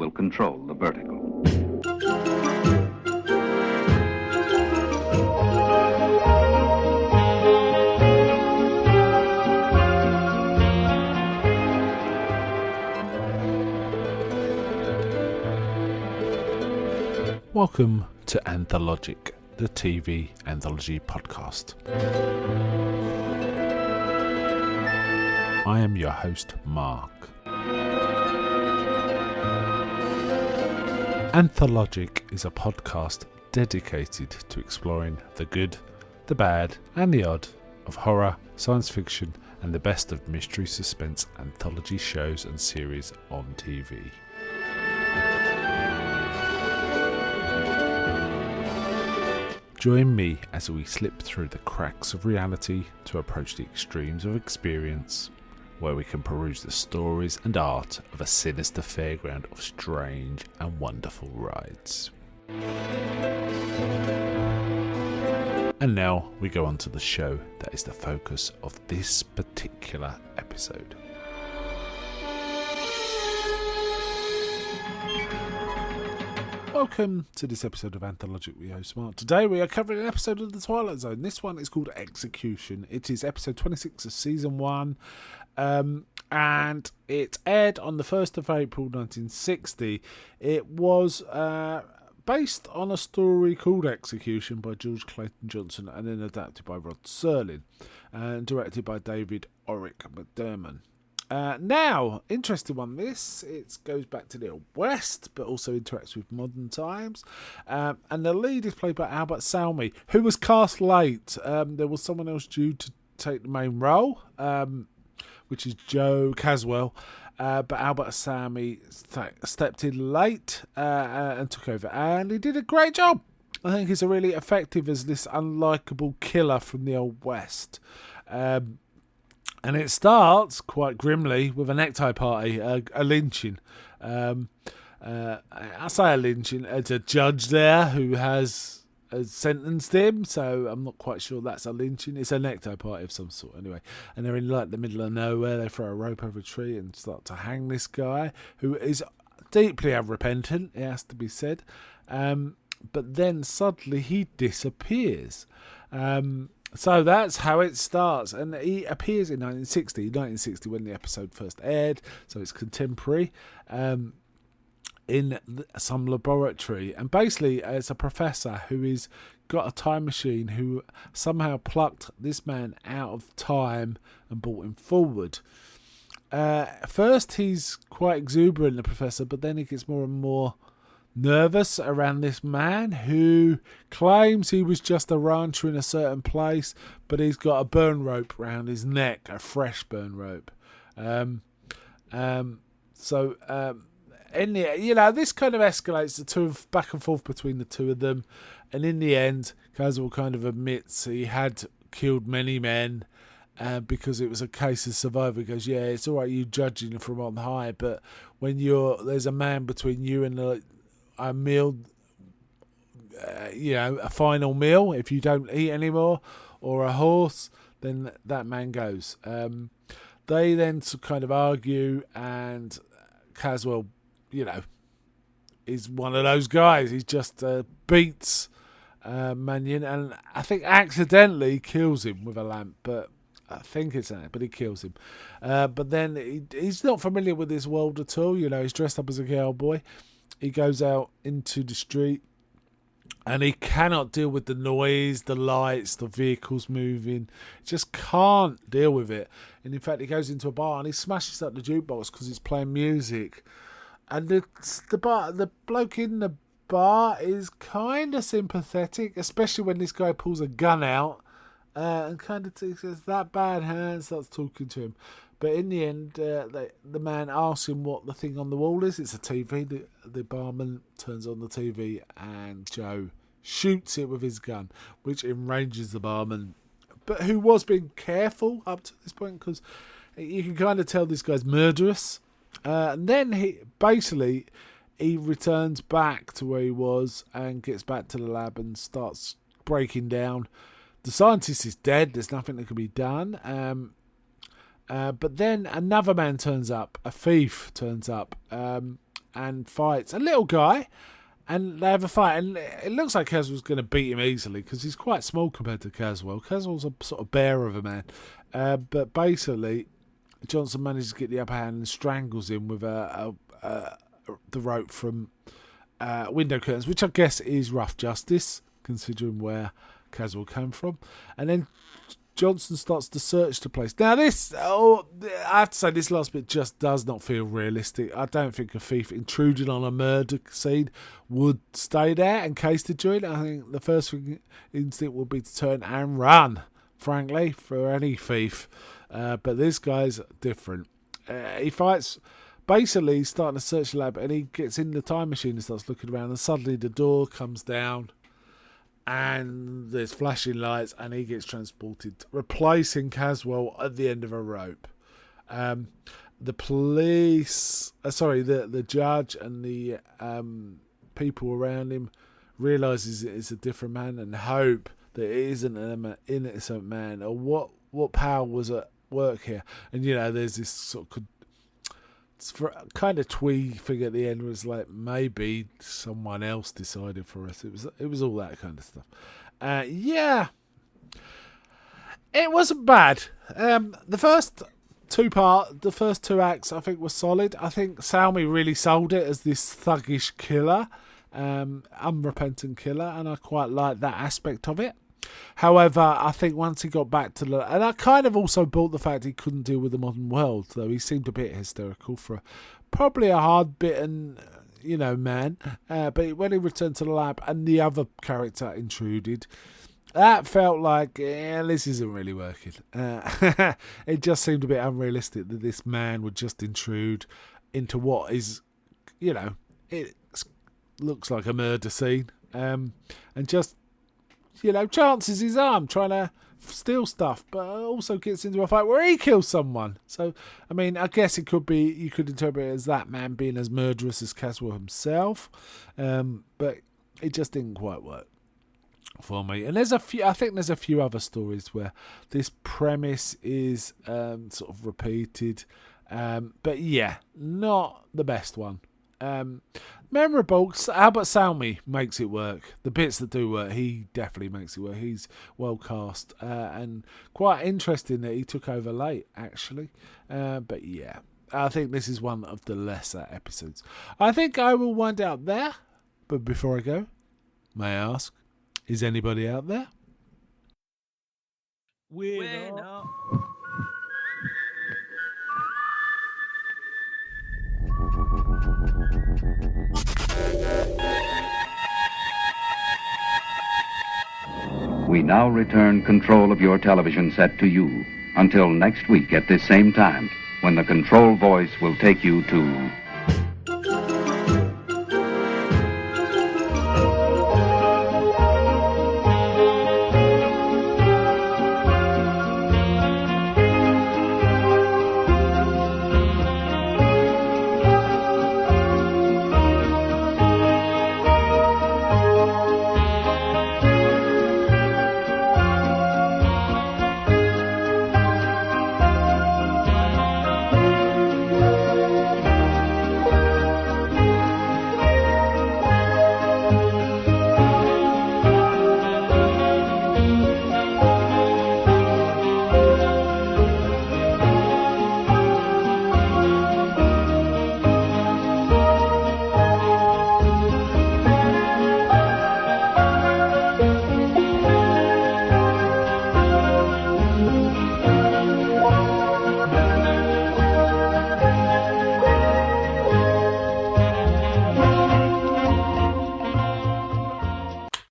will control the vertical. Welcome to Anthologic, the TV anthology podcast. I am your host, Mark. Anthologic is a podcast dedicated to exploring the good, the bad, and the odd of horror, science fiction, and the best of mystery suspense anthology shows and series on TV. Join me as we slip through the cracks of reality to approach the extremes of experience, where we can peruse the stories and art of a sinister fairground of strange and wonderful rides. And now we go on to the show that is the focus of this particular episode. Welcome to this episode of Anthologic with host Mark. Today we are covering an episode of the Twilight Zone. This one is called Execution. It is episode 26 of season 1, and it aired on the 1st of April 1960. It was based on a story called Execution by George Clayton Johnson and then adapted by Rod Serling and directed by David Orrick McDermott. Now, interesting one this. It goes back to the Old West, but also interacts with modern times. And the lead is played by Albert Salmi, who was cast late. There was someone else due to take the main role, which is Joe Caswell. But Albert Salmi stepped in late and took over. And he did a great job. I think he's really effective as this unlikable killer from the Old West. And it starts quite grimly with a necktie party, a lynching. I say a lynching. It's a judge there who has sentenced him, so I'm not quite sure that's a lynching. It's a necktie party of some sort, anyway. And they're in like the middle of nowhere. They throw a rope over a tree and start to hang this guy, who is deeply unrepentant, it has to be said. But then suddenly he disappears. So that's how it starts, and he appears in 1960 when the episode first aired, so it's contemporary, in some laboratory, and basically it's a professor who is got a time machine who somehow plucked this man out of time and brought him forward. First he's quite exuberant, the professor, but then he gets more and more nervous around this man who claims he was just a rancher in a certain place, but he's got a burn rope around his neck, a fresh burn rope. In the, this kind of escalates the two of back and forth between the two of them, and in the end, Caswell kind of admits he had killed many men. Because it was a case of survival. He goes, yeah, it's all right you judging from on high, but when there's a man between you and a meal, a final meal, if you don't eat anymore, or a horse, then that man goes. They then kind of argue, and Caswell, is one of those guys. He just beats Mannion, and I think accidentally kills him with a lamp, but I think it's that, but he kills him. But then he's not familiar with this world at all. He's dressed up as a cowboy. He goes out into the street and he cannot deal with the noise, the lights, the vehicles moving. He just can't deal with it. And in fact, he goes into a bar and he smashes up the jukebox because it's playing music. And the bloke in the bar is kind of sympathetic, especially when this guy pulls a gun out and kind of says, that bad hand, starts talking to him. But in the end, the man asks him what the thing on the wall is. It's a TV. The barman turns on the TV and Joe shoots it with his gun, which enrages the barman, but who was being careful up to this point, because you can kind of tell this guy's murderous. And then he returns back to where he was and gets back to the lab and starts breaking down. The scientist is dead. There's nothing that can be done. But then another man turns up. A thief turns up. and fights a little guy. And they have a fight, and it looks like Caswell's going to beat him easily because he's quite small compared to Caswell. Caswell's a sort of bear of a man. But basically, Johnson manages to get the upper hand and strangles him with the rope from window curtains, which I guess is rough justice, considering where Caswell came from. And then Johnson starts to search the place. Now I have to say, this last bit just does not feel realistic. I don't think a thief intruding on a murder scene would stay there and case the joint. I think the first instinct would be to turn and run, frankly, for any thief. But this guy's different. He fights. Basically, he's starting to search the lab, and he gets in the time machine and starts looking around, and suddenly the door comes down. And there's flashing lights, and he gets transported, replacing Caswell at the end of a rope. The police, the judge and the people around him realises it's a different man and hope that it isn't an innocent man, or what power was at work here. And there's this sort of kind of twee thing at the end was like, maybe someone else decided for us. It was all that kind of stuff. It wasn't bad. The first two acts I think were solid. I think Salmi really sold it as this thuggish killer, unrepentant killer, and I quite like that aspect of it. However, I think once he got back to and I kind of also bought the fact he couldn't deal with the modern world, though he seemed a bit hysterical for probably a hard-bitten, man. But when he returned to the lab and the other character intruded, that felt like, this isn't really working. It just seemed a bit unrealistic that this man would just intrude into what is, it looks like a murder scene, and just, chances his arm trying to steal stuff, but also gets into a fight where he kills someone. So, I guess it could be, you could interpret it as that man being as murderous as Caswell himself, but it just didn't quite work for me. And I think there's a few other stories where this premise is sort of repeated, but yeah, not the best one. Memorable. How about Salmi makes it work? The bits that do work, he definitely makes it work. He's well cast, and quite interesting that he took over late, actually. But yeah, I think this is one of the lesser episodes. I think I will wind out there. But before I go, may I ask, is anybody out there? We're not. We now return control of your television set to you until next week at this same time, when the control voice will take you to